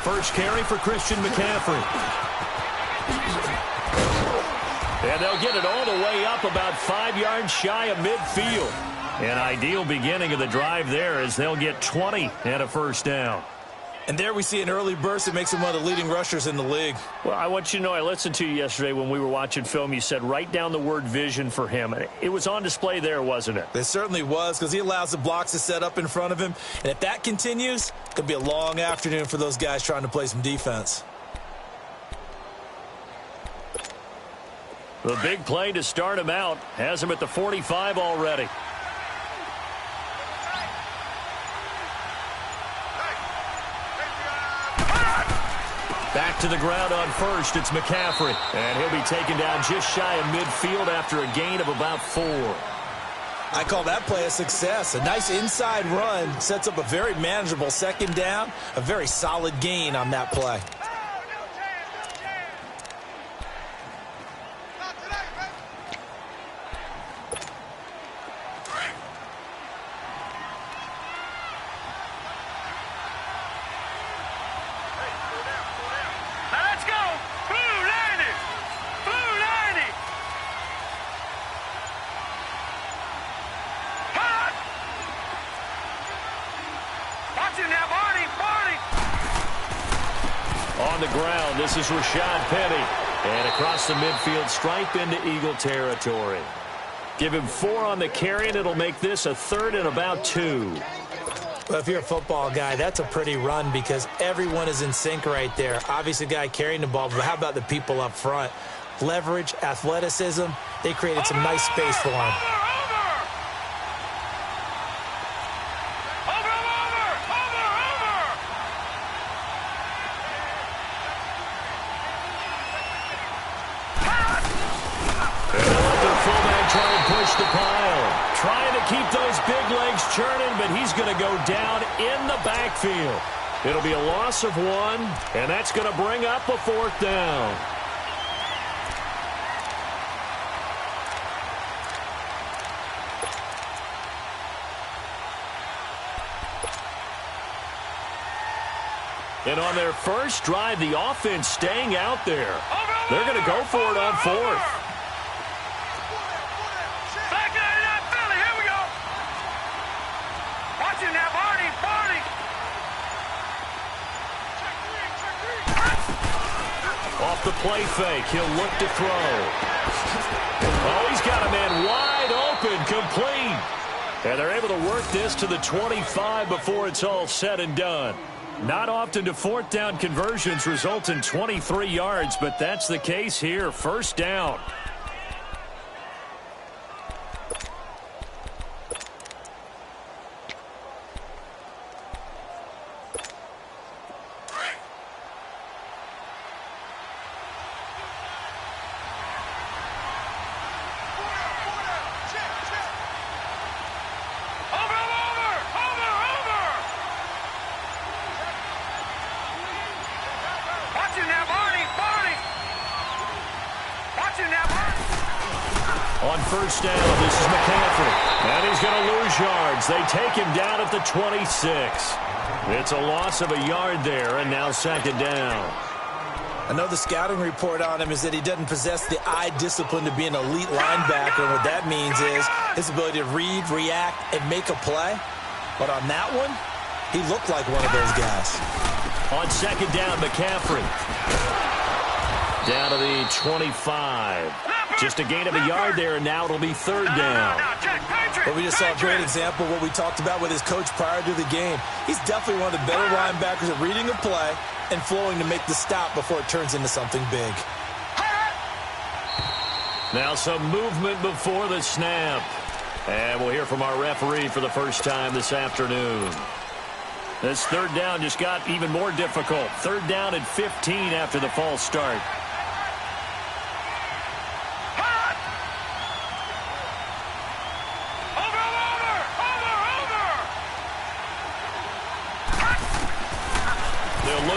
first carry for Christian McCaffrey. And they'll get it all the way up about 5 yards shy of midfield. An ideal beginning of the drive there as they'll get 20 and a first down. And there we see an early burst that makes him one of the leading rushers in the league. Well, I want you to know, I listened to you yesterday when we were watching film. You said write down the word vision for him. It was on display there, wasn't it? It certainly was, because he allows the blocks to set up in front of him. And if that continues, it could be a long afternoon for those guys trying to play some defense. The big play to start him out has him at the 45 already. Back to the ground on first, it's McCaffrey. And he'll be taken down just shy of midfield after a gain of about 4. I call that play a success. A nice inside run sets up a very manageable second down. A very solid gain on that play. On the ground, this is Rashad Penny. And across the midfield stripe into Eagle territory. Give him 4 on the carry, and it'll make this a 3rd and about 2. Well, if you're a football guy, that's a pretty run because everyone is in sync right there. Obviously, the guy carrying the ball, but how about the people up front? Leverage, athleticism, they created some nice space for him. The pile. Trying to keep those big legs churning, but he's going to go down in the backfield. It'll be a loss of 1, and that's going to bring up a 4th down. And on their first drive, the offense staying out there. They're going to go for it on 4th. Off the play fake, he'll look to throw. Oh, he's got a man wide open, complete. And they're able to work this to the 25 before it's all said and done. Not often do 4th down conversions result in 23 yards, but that's the case here. First down. On first down, this is McCaffrey. And he's going to lose yards. They take him down at the 26. It's a loss of a yard there, and now 2nd down. I know the scouting report on him is that he doesn't possess the eye discipline to be an elite linebacker. And what that means is his ability to read, react, and make a play. But on that one, he looked like one of those guys. On 2nd down, McCaffrey. Down to the 25. Just a gain of a yard there, and now it'll be 3rd down. But we just saw a great example of what we talked about with his coach prior to the game. He's definitely one of the better linebackers at reading a play and flowing to make the stop before it turns into something big. Now some movement before the snap. And we'll hear from our referee for the first time this afternoon. This 3rd down just got even more difficult. 3rd down and 15 after the false start.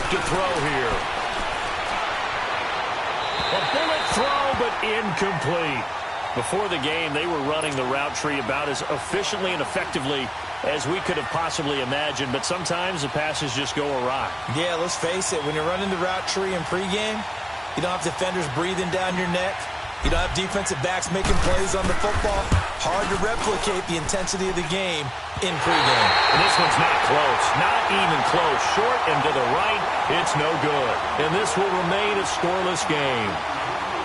To throw here. A bullet throw, but incomplete. Before the game, they were running the route tree about as efficiently and effectively as we could have possibly imagined, but sometimes the passes just go awry. Yeah, let's face it. When you're running the route tree in pregame, you don't have defenders breathing down your neck. You don't have defensive backs making plays on the football. Hard to replicate the intensity of the game in pregame. And this one's not close. Not even close. Short and to the right, it's no good. And this will remain a scoreless game.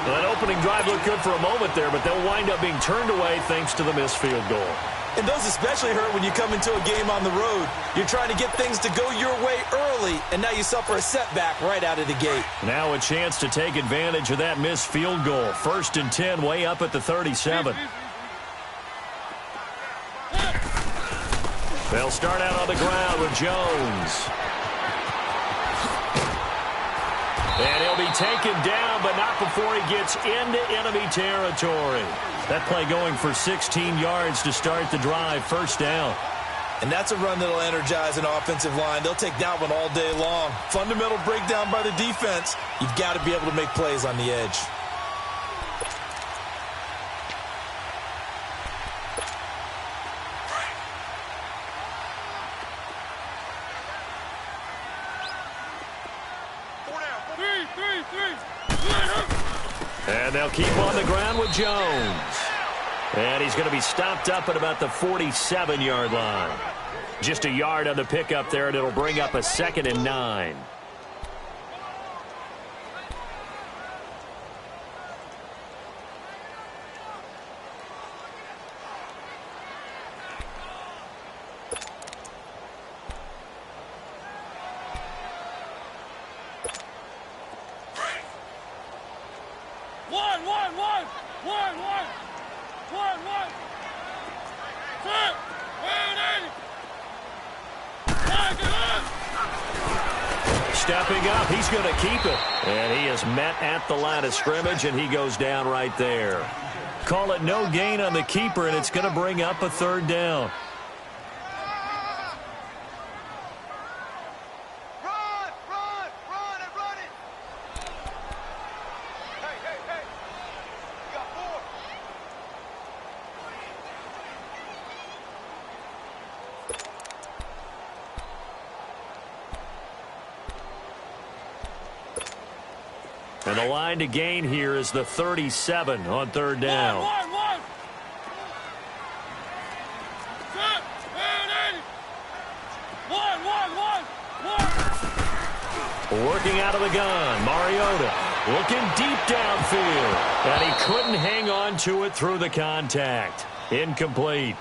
Well, that opening drive looked good for a moment there, but they'll wind up being turned away thanks to the missed field goal. And those especially hurt when you come into a game on the road. You're trying to get things to go your way early, and now you suffer a setback right out of the gate. Now a chance to take advantage of that missed field goal. 1st and 10, way up at the 37. They'll start out on the ground with Jones. And he'll be taken down, but not before he gets into enemy territory. That play going for 16 yards to start the drive. 1st down. And that's a run that'll energize an offensive line. They'll take that one all day long. Fundamental breakdown by the defense. You've got to be able to make plays on the edge. And they'll keep on the ground with Jones. And he's going to be stopped up at about the 47-yard line. Just a yard on the pickup there, and it'll bring up a 2nd and 9. Stepping up, he's going to keep it. And he is met at the line of scrimmage, and he goes down right there. Call it no gain on the keeper, and it's going to bring up a 3rd down. And the line to gain here is the 37 on 3rd down. Working out of the gun, Mariota looking deep downfield. And he couldn't hang on to it through the contact. Incomplete.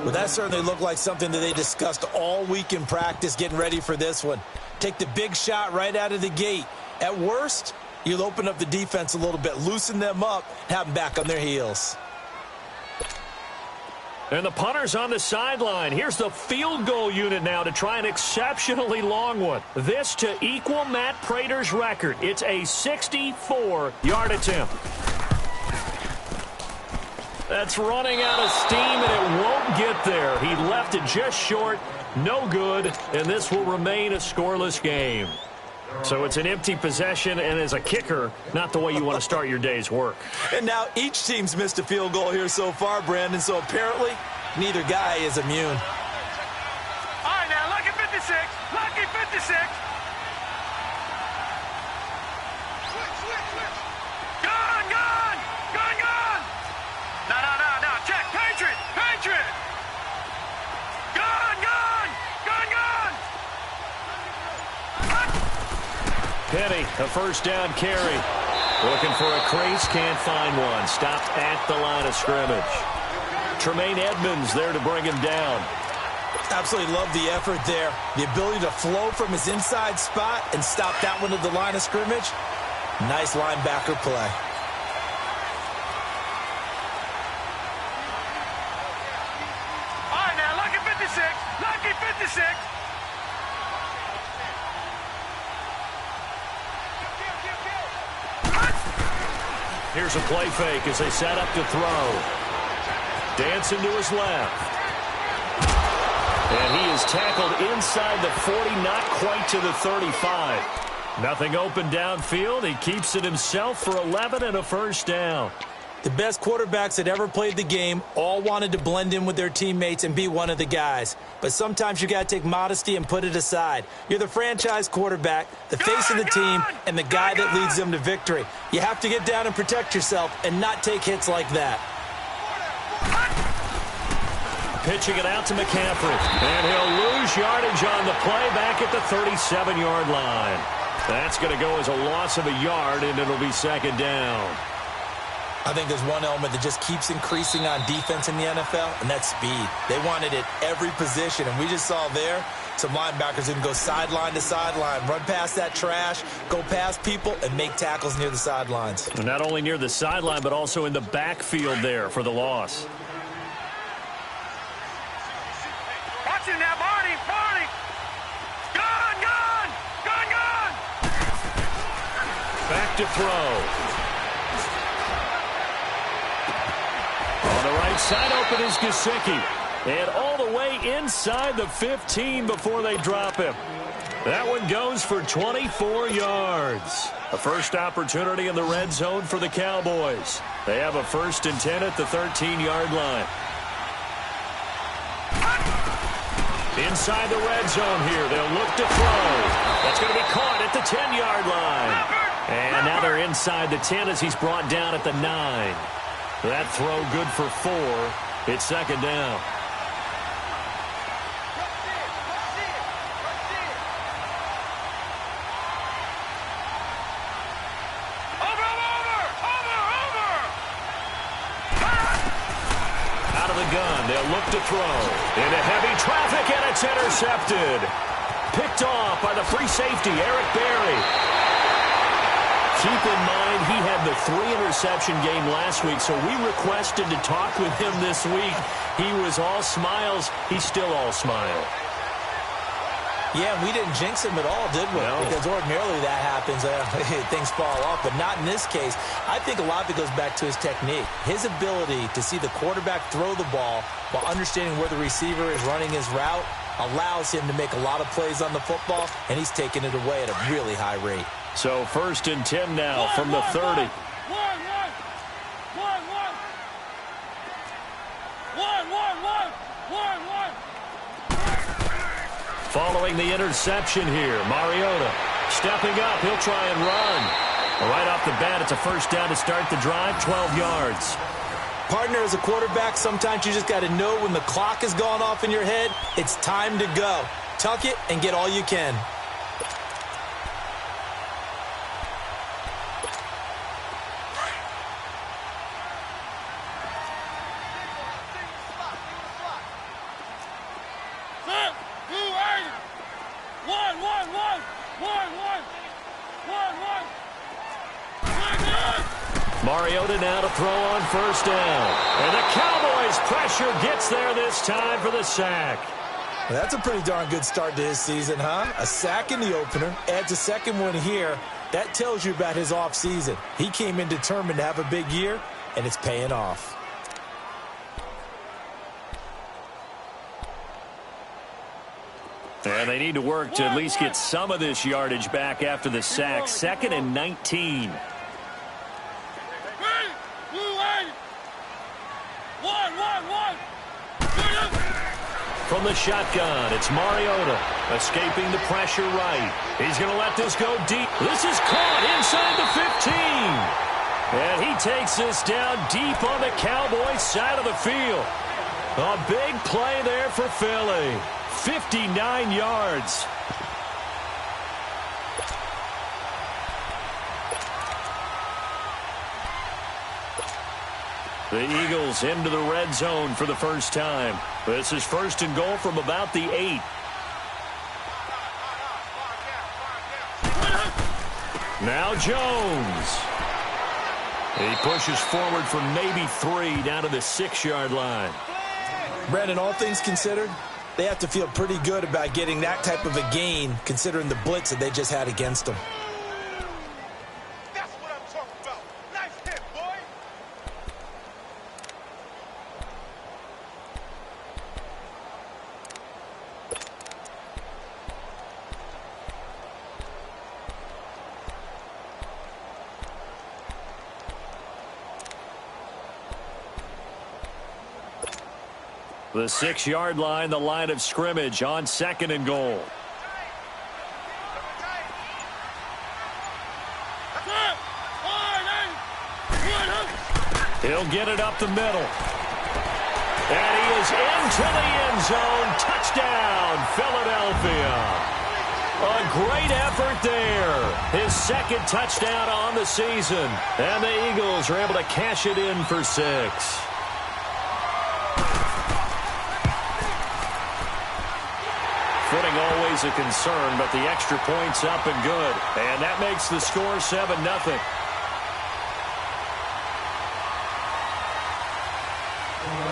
Well, that certainly looked like something that they discussed all week in practice getting ready for this one. Take the big shot right out of the gate. At worst, you'll open up the defense a little bit, loosen them up, have them back on their heels. And the punter's on the sideline. Here's the field goal unit now to try an exceptionally long one. This to equal Matt Prater's record. It's a 64-yard attempt. That's running out of steam, and it won't get there. He left it just short. No good, and this will remain a scoreless game. So it's an empty possession, and as a kicker, not the way you want to start your day's work. And now each team's missed a field goal here so far, Brandon, so apparently neither guy is immune. All right, now, lucky 56. Lucky 56. Gone, gone. Gone, gone. No. Check. Patriot. Patriot. Gone, gone. Gone, gone. Penny, a 1st down carry. Looking for a crease, can't find one. Stopped at the line of scrimmage. Tremaine Edmonds there to bring him down. Absolutely love the effort there. The ability to flow from his inside spot and stop that one at the line of scrimmage. Nice linebacker play. All right, now, lucky 56. Lucky 56. Here's a play fake as they set up to throw. Dancing to his left. And he is tackled inside the 40, not quite to the 35. Nothing open downfield. He keeps it himself for 11 and a 1st down. The best quarterbacks that ever played the game all wanted to blend in with their teammates and be one of the guys. But sometimes you got to take modesty and put it aside. You're the franchise quarterback, the face of the team, and the guy that leads them to victory. You have to get down and protect yourself and not take hits like that. Pitching it out to McCaffrey. And he'll lose yardage on the play back at the 37-yard line. That's going to go as a loss of a yard, and it'll be second down. I think there's one element that just keeps increasing on defense in the NFL, and that's speed. They want it at every position, and we just saw there some linebackers who can go sideline to sideline, run past that trash, go past people, and make tackles near the sidelines. And not only near the sideline, but also in the backfield there for the loss. Watch it now, Barney! Barney! Gone! Gone! Gone! Gone! Back to throw. On the right side, open is Gesicki. And all the way inside the 15 before they drop him. That one goes for 24 yards. A first opportunity in the red zone for the Cowboys. They have a 1st and 10 at the 13-yard line. Inside the red zone here. They'll look to throw. That's going to be caught at the 10-yard line. And now they're inside the 10 as he's brought down at the 9. That throw good for 4. It's second down. Out of the gun, they'll look to throw. Into heavy traffic, and it's intercepted. Picked off by the free safety, Eric Berry. Keep in mind, he had the 3-interception game last week, so we requested to talk with him this week. He was all smiles. He's still all smile. Yeah, we didn't jinx him at all, did we? No. Because ordinarily that happens. Things fall off, but not in this case. I think a lot of it goes back to his technique. His ability to see the quarterback throw the ball while understanding where the receiver is running his route allows him to make a lot of plays on the football, and he's taking it away at a really high rate. So 1st and 10 now from the 30. Following the interception here, Mariota stepping up. He'll try and run. Right off the bat, it's a first down to start the drive, 12 yards. Partner, as a quarterback, sometimes you just got to know when the clock has gone off in your head, it's time to go. Tuck it and get all you can. Mariota now to throw on first down. And the Cowboys' pressure gets there this time for the sack. Well, that's a pretty darn good start to his season, huh? A sack in the opener, adds a second one here. That tells you about his offseason. He came in determined to have a big year, and it's paying off. And they need to work to at least get some of this yardage back after the sack. 2nd and 19. From the shotgun, it's Mariota escaping the pressure right. He's going to let this go deep. This is caught inside the 15. And he takes this down deep on the Cowboys side of the field. A big play there for Philly. 59 yards. The Eagles into the red zone for the first time. This is 1st and goal from about the 8. Now Jones. He pushes forward for maybe 3 down to the 6-yard line. Brandon, all things considered, they have to feel pretty good about getting that type of a gain considering the blitz that they just had against them. That's what I'm talking about. Nice hit, boy. The 6-yard line, the line of scrimmage on 2nd and goal. He'll get it up the middle. And he is into the end zone. Touchdown, Philadelphia. A great effort there. His 2nd touchdown on the season. And the Eagles are able to cash it in for 6. Footing always a concern, but the extra point's up and good. And that makes the score 7-0.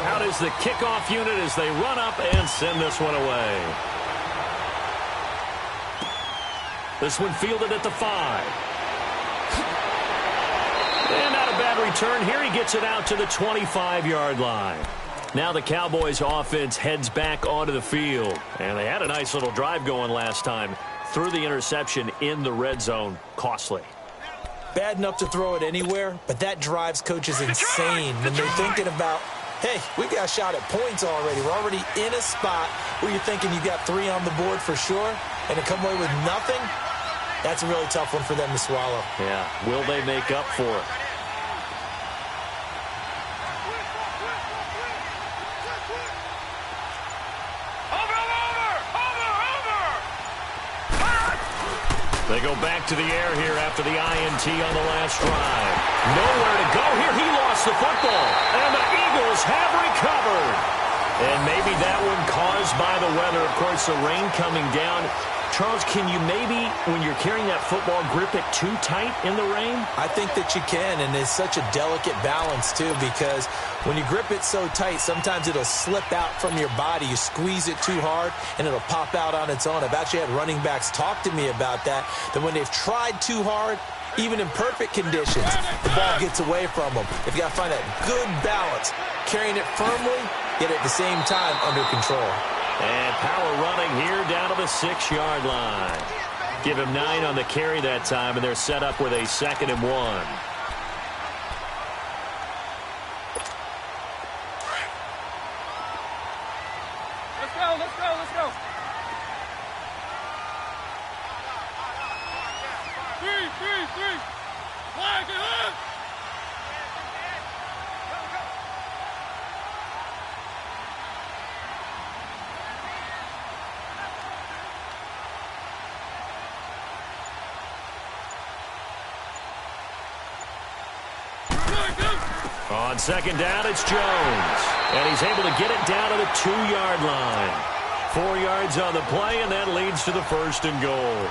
Out is the kickoff unit as they run up and send this one away. This one fielded at the 5. And not a bad return here. He gets it out to the 25-yard line. Now the Cowboys offense heads back onto the field. And they had a nice little drive going last time. Threw the interception in the red zone. Costly. Bad enough to throw it anywhere, but that drives coaches insane when they're thinking about, hey, we've got a shot at points already. We're already in a spot where you're thinking you got 3 on the board for sure, and to come away with nothing, that's a really tough one for them to swallow. Yeah, will they make up for it? They go back to the air here after the INT on the last drive. Nowhere to go here. He lost the football. And the Eagles have recovered. And maybe that one caused by the weather. Of course, the rain coming down. Charles, can you maybe, when you're carrying that football, grip it too tight in the rain? I think that you can, and it's such a delicate balance, too, because when you grip it so tight, sometimes it'll slip out from your body. You squeeze it too hard, and it'll pop out on its own. I've actually had running backs talk to me about that when they've tried too hard, even in perfect conditions, the ball gets away from them. They've got to find that good balance, carrying it firmly, yet at the same time under control. And power running here down to the 6-yard line. Give him 9 on the carry that time, and they're set up with a 2nd and 1. Let's go, let's go, let's go. 3. Flag it up. On 2nd down, it's Jones. And he's able to get it down to the 2-yard line. 4 yards on the play, and that leads to the 1st and goal.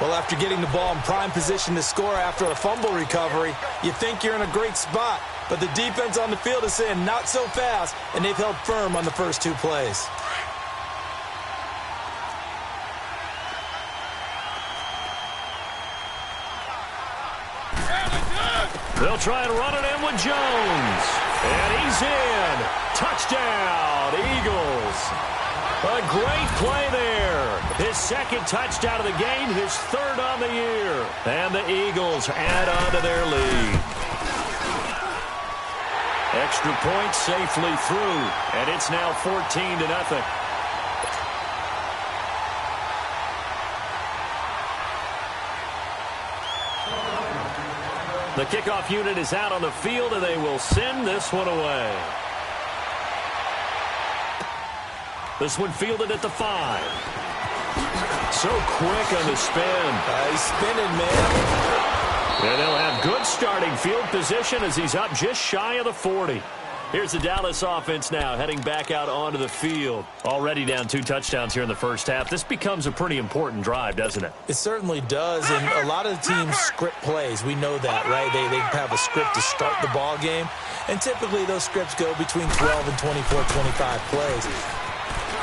Well, after getting the ball in prime position to score after a fumble recovery, you think you're in a great spot. But the defense on the field is saying not so fast, and they've held firm on the first 2 plays. They'll try and run it in with Jones. And he's in. Touchdown, Eagles. A great play there. His 2nd touchdown of the game, his 3rd on the year. And the Eagles add on to their lead. Extra point safely through. And it's now 14-0. The kickoff unit is out on the field, and they will send this one away. This one fielded at the 5. So quick on the spin. He's spinning, man. And they'll have good starting field position as he's up just shy of the 40. Here's the Dallas offense now heading back out onto the field. Already down 2 touchdowns here in the first half. This becomes a pretty important drive, doesn't it? It certainly does, and a lot of the teams script plays. We know that, right? They have a script to start the ball game, and typically those scripts go between 12 and 24, 25 plays.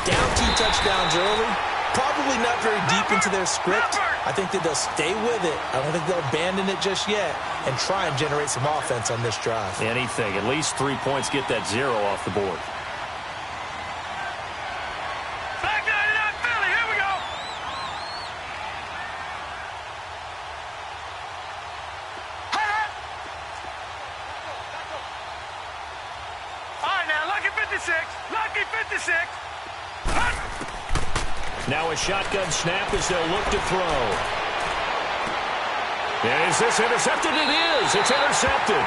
Down 2 touchdowns early, probably not very deep into their script. I think that they'll stay with it. I don't think they'll abandon it just yet and try and generate some offense on this drive. Anything. At least 3 points, get that 0 off the board. Back out of that, Philly. Here we go. All right, now, look at 50. 56. Lucky 56. Now a shotgun snap as they'll look to throw. And is this intercepted? It is. It's intercepted.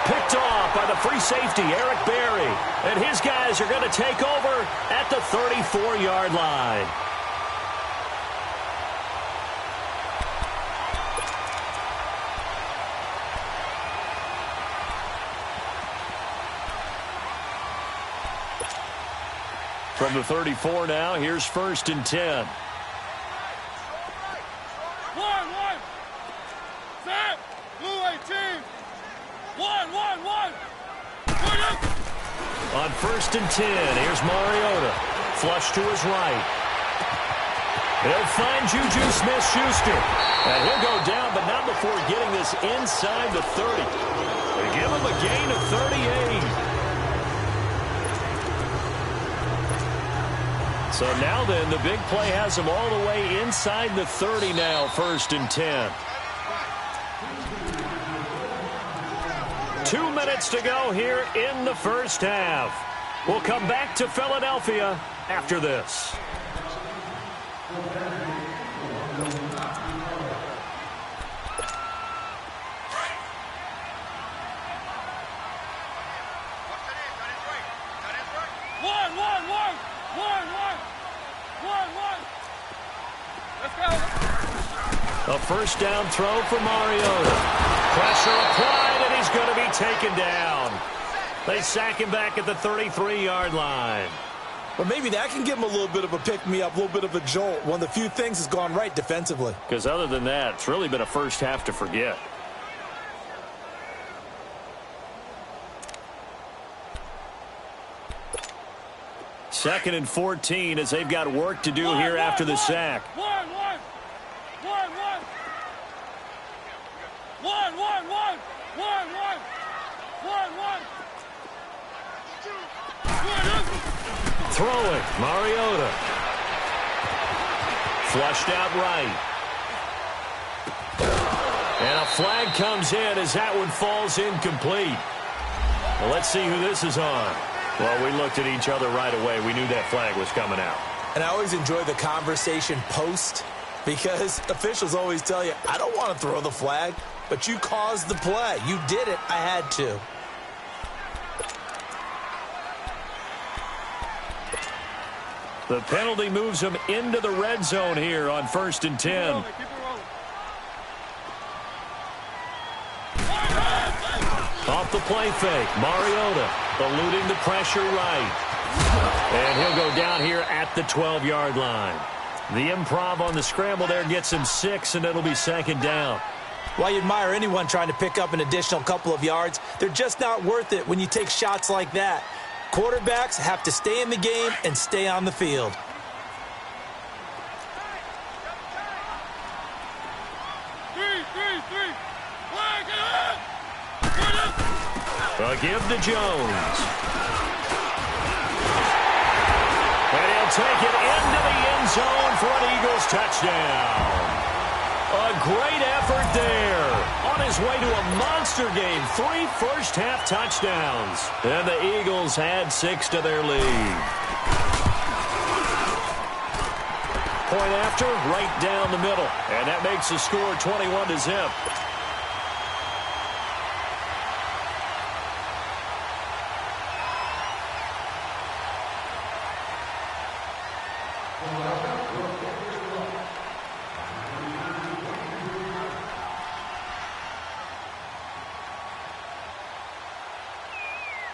Picked off by the free safety, Eric Berry. And his guys are going to take over at the 34-yard line. From the 34 now, here's 1st and 10. 1, 1. Set. Blue 18. 1, 1, 1. On 1st and 10, here's Mariota. Flush to his right. He'll find Juju Smith-Schuster. And he'll go down, but not before getting this inside the 30. They give him a gain of 38. So now then, the big play has him all the way inside the 30 now, 1st and 10. 2 minutes to go here in the first half. We'll come back to Philadelphia after this. A first down throw for Mariota. Pressure applied, and he's going to be taken down. They sack him back at the 33-yard line. Well, maybe that can give him a little bit of a pick-me-up, a little bit of a jolt. One of the few things has gone right defensively. Because other than that, it's really been a first half to forget. Second and 14 as they've got work to do here after the sack. Throwing, Mariota. Flushed out right. And a flag comes in as that one falls incomplete. Well, let's see who this is on. Well, we looked at each other right away. We knew that flag was coming out. And I always enjoy the conversation post because officials always tell you, I don't want to throw the flag, but you caused the play. You did it. I had to. The penalty moves them into the red zone here on 1st and 10. Off the play fake, Mariota eluding the pressure right. And he'll go down here at the 12-yard line. The improv on the scramble there gets him 6, and it'll be 2nd down. While you admire anyone trying to pick up an additional couple of yards, they're just not worth it when you take shots like that. Quarterbacks have to stay in the game and stay on the field. Give to Jones. And he'll take it into the end zone for an Eagles touchdown. A great effort there. On his way to a monster game. 3 first-half touchdowns. And the Eagles add 6 to their lead. Point after, right down the middle. And that makes the score 21-0.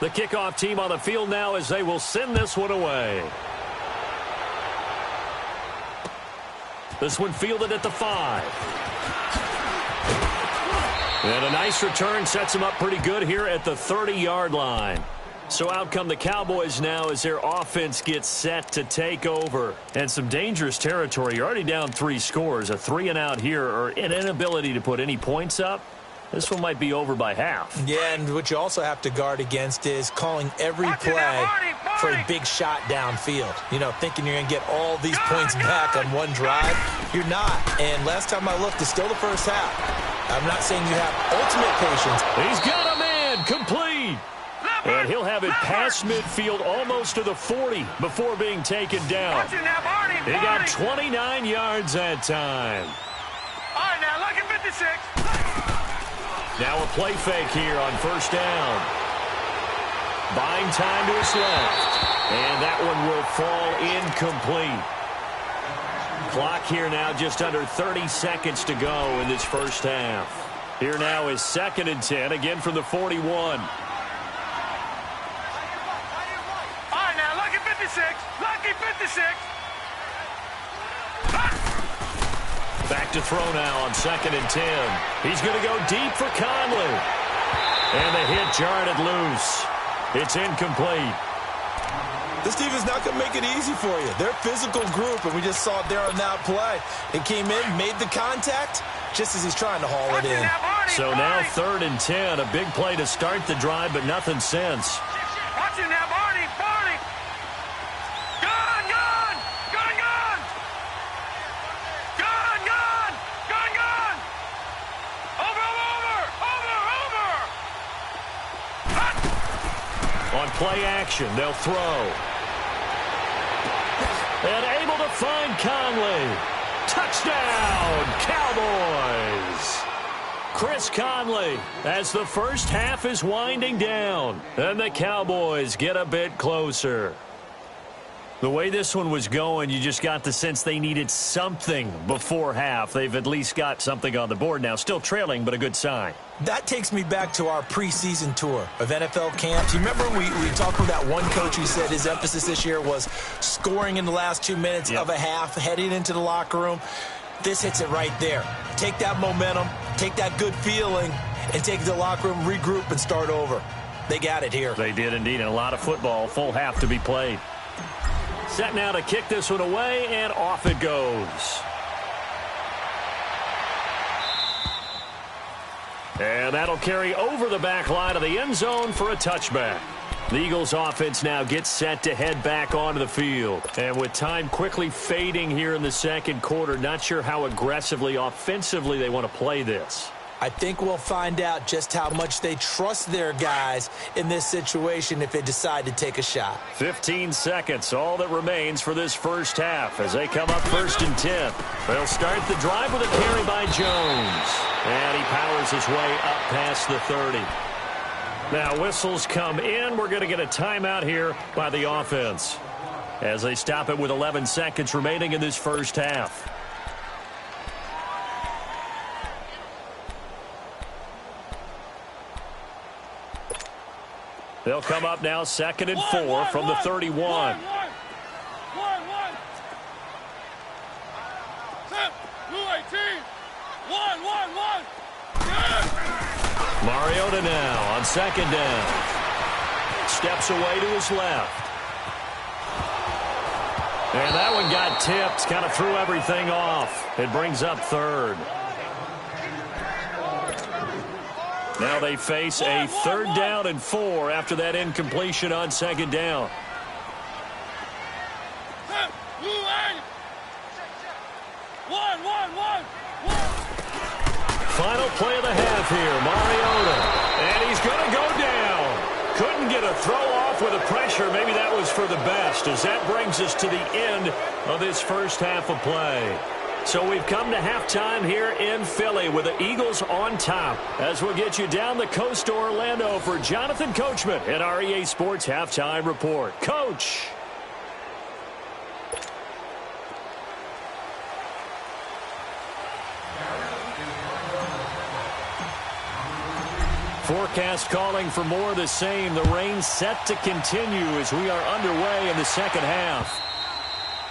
The kickoff team on the field now as they will send this one away. This one fielded at the 5. And a nice return sets them up pretty good here at the 30-yard line. So out come the Cowboys now as their offense gets set to take over. And some dangerous territory. You're already down 3 scores. A 3-and-out here or an inability to put any points up. This one might be over by half. Yeah, and what you also have to guard against is calling every play for a big shot downfield. You know, thinking you're going to get all these points back on one drive. You're not. And last time I looked, it's still the first half. I'm not saying you have ultimate patience. He's got a man complete. And he'll have it past midfield almost to the 40 before being taken down. He got 29 yards that time. All right, now, lucky 56. Now a play fake here on first down. Buying time to his left. And that one will fall incomplete. Clock here now just under 30 seconds to go in this first half. Here now is 2nd and 10, again from the 41. All right, now, lucky 56. Lucky 56. Back to throw now on 2nd and 10. He's going to go deep for Conley. And the hit jarred it loose. It's incomplete. This defense not going to make it easy for you. They're a physical group, and we just saw it there on that play. It came in, made the contact, just as he's trying to haul it in. So now 3rd and 10, a big play to start the drive, but nothing since. Watching now, Barney, Barney. Gun, gun, gun, gun. Gun, gun, gun, gun. Over, over, over, over. On play action, they'll throw. And able to find Conley. Touchdown, Cowboys! Chris Conley as the first half is winding down. And the Cowboys get a bit closer. The way this one was going, you just got the sense they needed something before half. They've at least got something on the board now. Still trailing, but a good sign. That takes me back to our preseason tour of NFL camps. You remember we talked with that one coach who said his emphasis this year was scoring in the last 2 minutes of a half, heading into the locker room. This hits it right there. Take that momentum, take that good feeling, and take it to the locker room, regroup, and start over. They got it here. They did indeed, and a lot of football, full half to be played. Set now to kick this one away, and off it goes. And that'll carry over the back line of the end zone for a touchback. The Eagles offense now gets set to head back onto the field. And with time quickly fading here in the second quarter, not sure how aggressively, offensively they want to play this. I think we'll find out just how much they trust their guys in this situation if they decide to take a shot. 15 seconds, all that remains for this first half as they come up 1st and 10. They'll start the drive with a carry by Jones. And he powers his way up past the 30. Now whistles come in. We're going to get a timeout here by the offense as they stop it with 11 seconds remaining in this first half. They'll come up now 2nd and 4 from the 31. Mariota now on 2nd down. Steps away to his left. And that one got tipped, kind of threw everything off. It brings up 3rd. Now they face a 3rd down and 4 after that incompletion on 2nd down. Final play of the half here, Mariota. And he's going to go down. Couldn't get a throw off with the pressure. Maybe that was for the best, as that brings us to the end of this first half of play. So we've come to halftime here in Philly with the Eagles on top. As we'll get you down the coast to Orlando for Jonathan Coachman at our EA Sports Halftime Report. Coach. Forecast calling for more of the same. The rain set to continue as we are underway in the second half.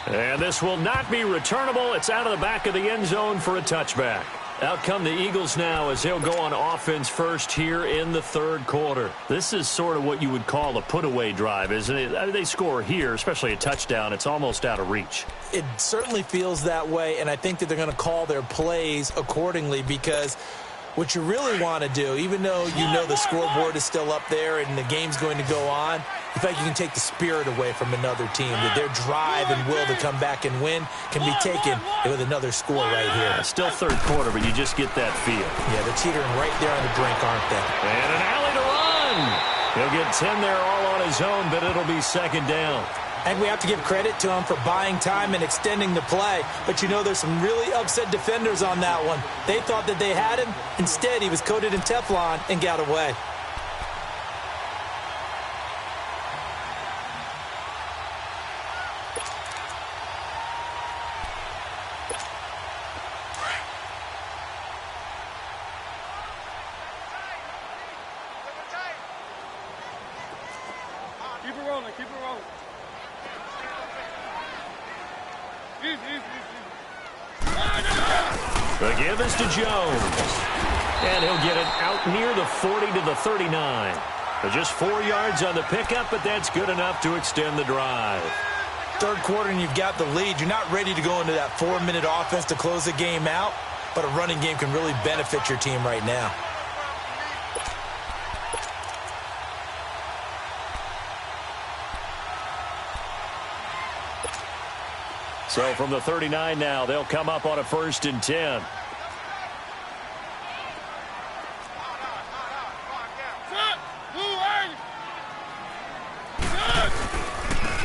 And this will not be returnable. It's out of the back of the end zone for a touchback. Out come the Eagles now as they'll go on offense first here in the 3rd quarter. This is sort of what you would call a put-away drive, isn't it? I mean, they score here, especially a touchdown. It's almost out of reach. It certainly feels that way, and I think that they're going to call their plays accordingly because what you really want to do, even though you know the scoreboard is still up there and the game's going to go on, you feel like you can take the spirit away from another team, that their drive and will to come back and win can be taken with another score right here. Still 3rd quarter, but you just get that feel. Yeah, they're teetering right there on the brink, aren't they? And an alley to run. He'll get 10 there all on his own, but it'll be second down. And we have to give credit to him for buying time and extending the play. But you know, there's some really upset defenders on that one. They thought that they had him. Instead, he was coated in Teflon and got away. Keep it rolling, keep it rolling. The give is to Jones. And he'll get it out near the 40 to the 39. Just 4 yards on the pickup, but that's good enough to extend the drive. Third quarter and you've got the lead. You're not ready to go into that 4-minute offense to close the game out, but a running game can really benefit your team right now. So from the 39 now, they'll come up on a 1st and 10.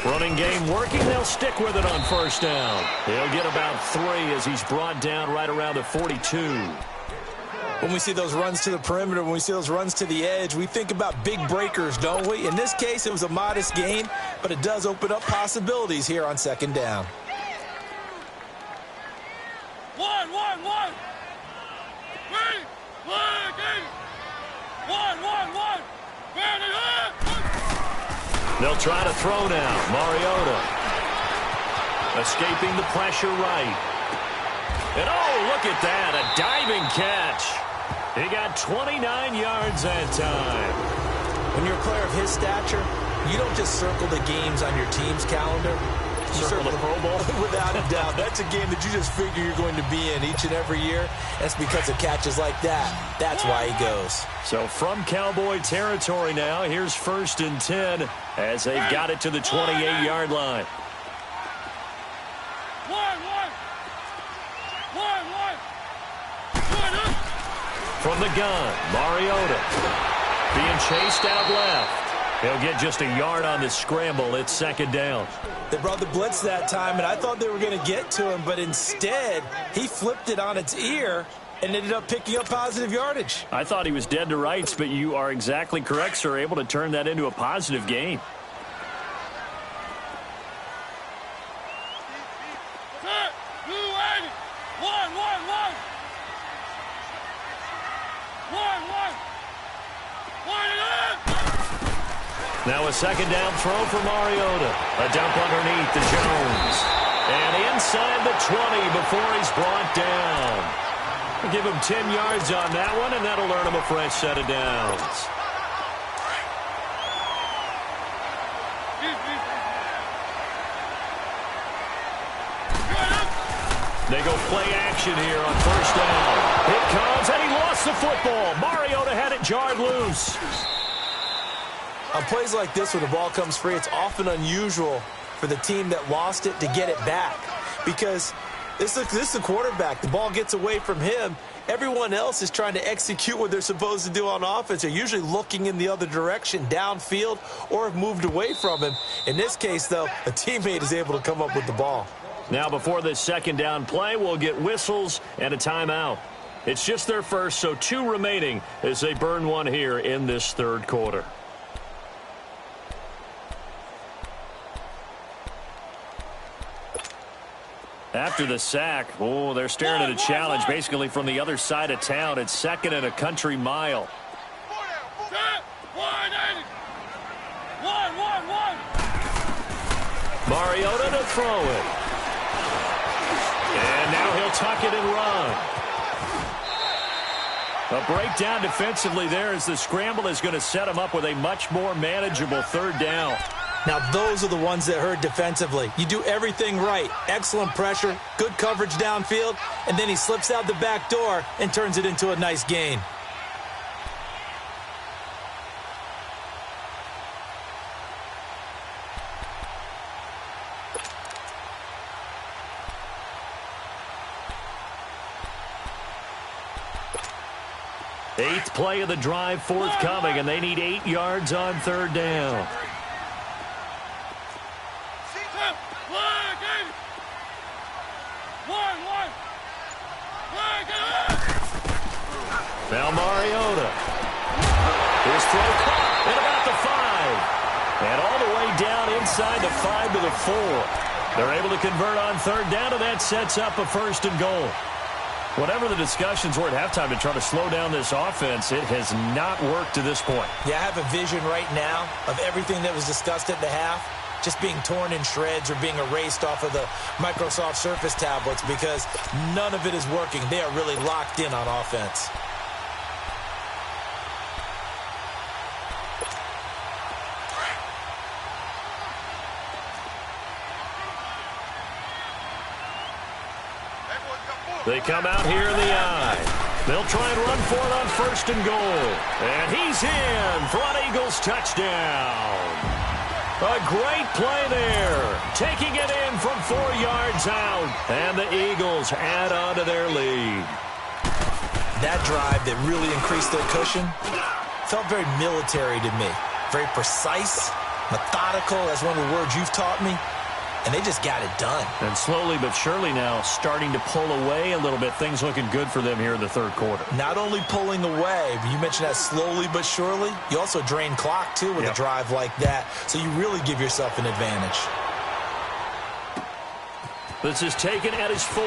Running game working. They'll stick with it on 1st down. He'll get about 3 as he's brought down right around the 42. When we see those runs to the perimeter, when we see those runs to the edge, we think about big breakers, don't we? In this case, it was a modest gain, but it does open up possibilities here on 2nd down. One. Ready? One, game. One. Ready, They'll try to throw now. Mariota escaping the pressure right. And oh, look at that, a diving catch. He got 29 yards that time. When you're a player of his stature, you don't just circle the games on your team's calendar. You Circle the Pro Bowl? Without a doubt. That's a game that you just figure you're going to be in each and every year. That's because of catches like that. That's why he goes. So from Cowboy territory now, here's 1st and 10 as they've got it to the 28-yard line. From the gun, Mariota being chased out left. He'll get just a yard on the scramble. It's 2nd down. They brought the blitz that time, and I thought they were going to get to him, but instead, he flipped it on its ear and ended up picking up positive yardage. I thought he was dead to rights, but you are exactly correct, sir, able to turn that into a positive gain. Now a 2nd down throw for Mariota. A dump underneath to Jones. And inside the 20 before he's brought down. We'll give him 10 yards on that one, and that'll earn him a fresh set of downs. They go play action here on 1st down. It comes, and he lost the football. Mariota had it jarred loose. On plays like this, when the ball comes free, it's often unusual for the team that lost it to get it back. Because this is the quarterback. The ball gets away from him. Everyone else is trying to execute what they're supposed to do on offense. They're usually looking in the other direction, downfield, or have moved away from him. In this case, though, a teammate is able to come up with the ball. Now before this 2nd down play, we'll get whistles and a timeout. It's just their first, so 2 remaining as they burn one here in this 3rd quarter. After the sack, oh, they're staring at a challenge basically from the other side of town. It's 2nd and a country mile. Mariota to throw it. And now he'll tuck it and run. A breakdown defensively there as the scramble is going to set him up with a much more manageable 3rd down. Now, those are the ones that hurt defensively. You do everything right. Excellent pressure, good coverage downfield, and then he slips out the back door and turns it into a nice gain. 8th play of the drive forthcoming, and they need 8 yards on 3rd down. Now Mariota. His throw caught at about the 5. And all the way down inside the 5 to the 4. They're able to convert on 3rd down, and that sets up a 1st and goal. Whatever the discussions were at halftime to try to slow down this offense, it has not worked to this point. Yeah, I have a vision right now of everything that was discussed at the half just being torn in shreds or being erased off of the Microsoft Surface tablets because none of it is working. They are really locked in on offense. They come out here in the eye. They'll try and run for it on 1st and goal. And he's in for an Eagles touchdown. A great play there. Taking it in from 4 yards out. And the Eagles add on to their lead. That drive that really increased their cushion felt very military to me. Very precise, methodical, that's one of the words you've taught me. And they just got it done. And slowly but surely now starting to pull away a little bit. Things looking good for them here in the 3rd quarter. Not only pulling away, but you mentioned that slowly but surely. You also drain clock, too, with a drive like that. So you really give yourself an advantage. This is taken at his 4.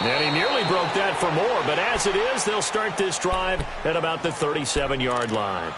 And he nearly broke that for more. But as it is, they'll start this drive at about the 37-yard line.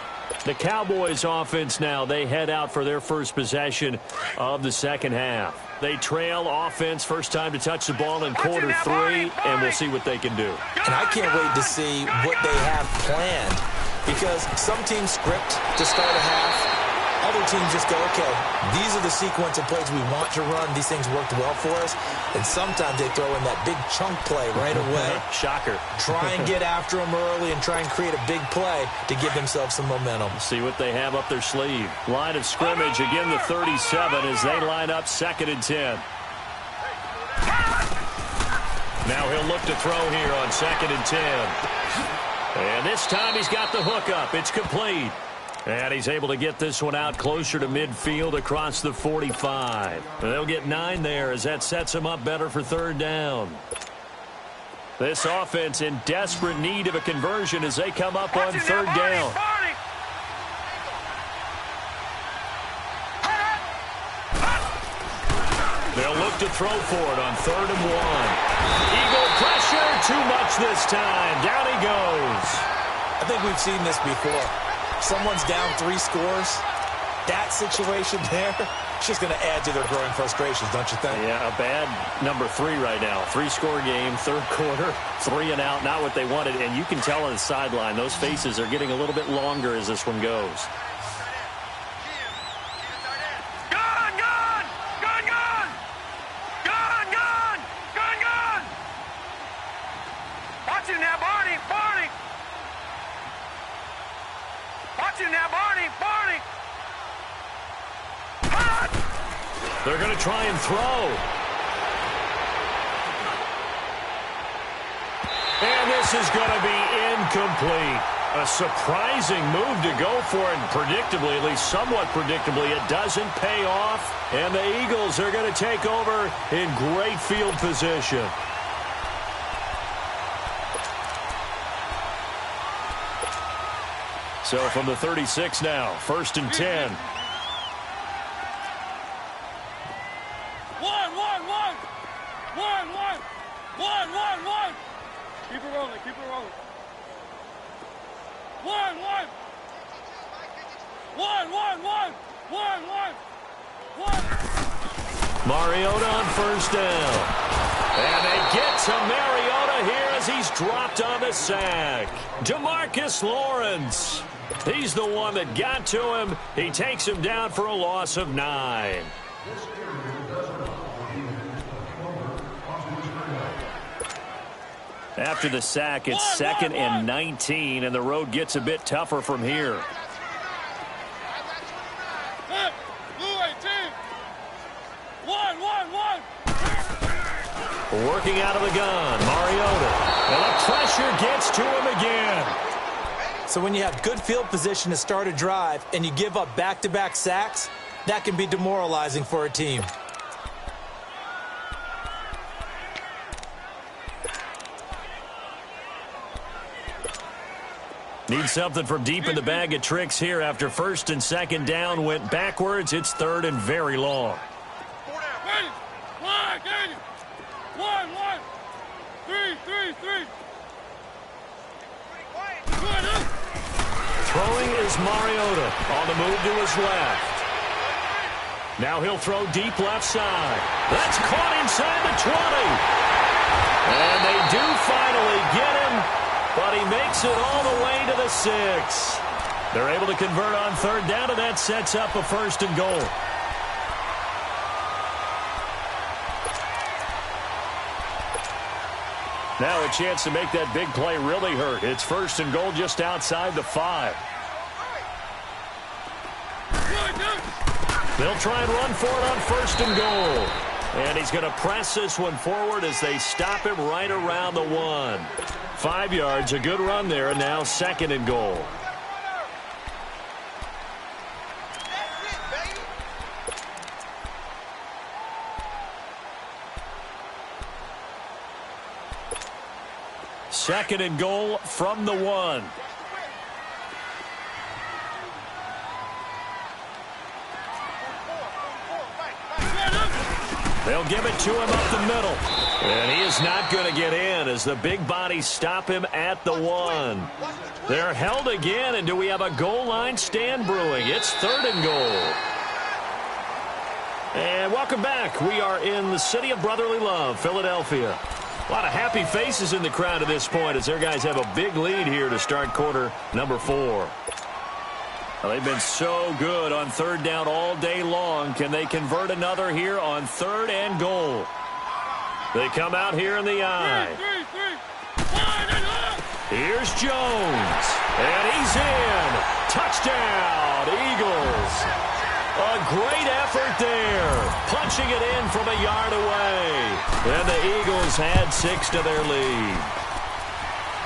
The Cowboys offense now, they head out for their first possession of the 2nd half. They trail offense, first time to touch the ball in quarter 3, and we'll see what they can do. And I can't wait to see what they have planned because some teams script to start a half. Other teams just go, okay, these are the sequence of plays we want to run. These things worked well for us. And sometimes they throw in that big chunk play right away. Shocker. Try and get after them early and try and create a big play to give themselves some momentum. See what they have up their sleeve. Line of scrimmage, again the 37 as they line up 2nd and 10. Now he'll look to throw here on 2nd and 10. And this time he's got the hook up. It's complete. And he's able to get this one out closer to midfield across the 45. They'll get 9 there as that sets them up better for 3rd down. This offense in desperate need of a conversion as they come up on 3rd down. They'll look to throw for it on 3rd and 1. Eagle pressure, too much this time. Down he goes. I think we've seen this before. Someone's down 3 scores. That situation there, it's just going to add to their growing frustrations, don't you think? Yeah, a bad number 3 right now. 3-score game, 3rd quarter, 3 and out, not what they wanted. And you can tell on the sideline, those faces are getting a little bit longer as this one goes. They're going to try and throw. And this is going to be incomplete. A surprising move to go for it. And predictably, at least somewhat predictably, it doesn't pay off. And the Eagles are going to take over in great field position. So from the 36 now, 1st and 10. Keep it rolling, keep it rolling. One. Mariota on 1st down. And they get to Mariota here as he's dropped on the sack. DeMarcus Lawrence. He's the one that got to him. He takes him down for a loss of 9. After the sack, it's 2nd and 19, and the road gets a bit tougher from here. Working out of the gun, Mariota. And the pressure gets to him again. So when you have good field position to start a drive and you give up back-to-back sacks, that can be demoralizing for a team. Need something from deep in the bag of tricks here after first and second down went backwards. It's third and very long. Throwing is Mariota on the move to his left. Now he'll throw deep left side. That's caught inside the 20. And they do finally get him, but he makes it all the way to the 6. They're able to convert on third down, and that sets up a first and goal. Now a chance to make that big play really hurt. It's first and goal just outside the 5. They'll try and run for it on first and goal. And he's going to press this one forward as they stop him right around the 1. 5 yards, a good run there, and now second and goal. Second and goal from the 1. They'll give it to him up the middle. And he is not going to get in as the big bodies stop him at the 1. They're held again, and do we have a goal line stand brewing? It's third and goal. And welcome back. We are in the city of brotherly love, Philadelphia. A lot of happy faces in the crowd at this point as their guys have a big lead here to start quarter number 4. Well, they've been so good on third down all day long. Can they convert another here on third and goal? They come out here in the eye. Here's Jones. And he's in. Touchdown, Eagles. A great effort there. Punching it in from a yard away. And the Eagles had 6 to their lead.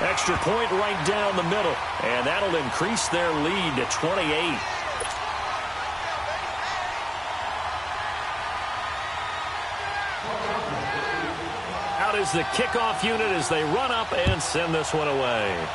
Extra point right down the middle. And that'll increase their lead to 28. Out is the kickoff unit as they run up and send this one away.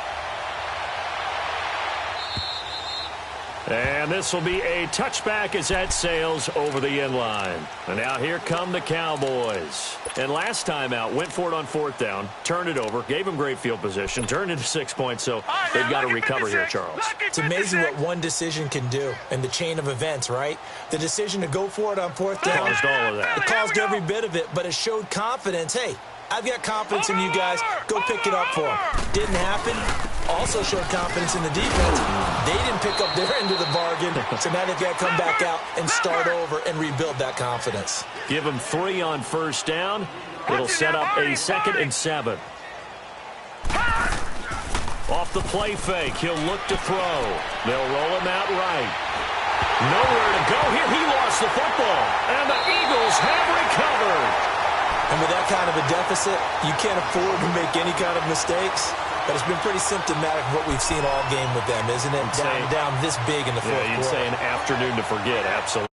And this will be a touchback as that sails over the end line. And now here come the Cowboys. And last time out, went for it on fourth down, turned it over, gave them great field position, turned into 6 points, so they've got to recover here, Charles. It's amazing what one decision can do in the chain of events, right? The decision to go for it on fourth down. Caused all of that. It caused every bit of it, but it showed confidence. Hey, I've got confidence in you guys. Go pick it up for them. Didn't happen. Also showed confidence in the defense. They didn't pick up their end of the bargain, so now they've got to come back out and start over and rebuild that confidence. Give them 3 on first down. It'll set up a 2nd and 7. Off the play fake, he'll look to throw. They'll roll him out right. Nowhere to go here. He lost the football, and the Eagles have recovered. And with that kind of a deficit, you can't afford to make any kind of mistakes. But it's been pretty symptomatic of what we've seen all game with them, isn't it? Down this big in the fourth quarter. Yeah, you'd say an afternoon to forget, absolutely.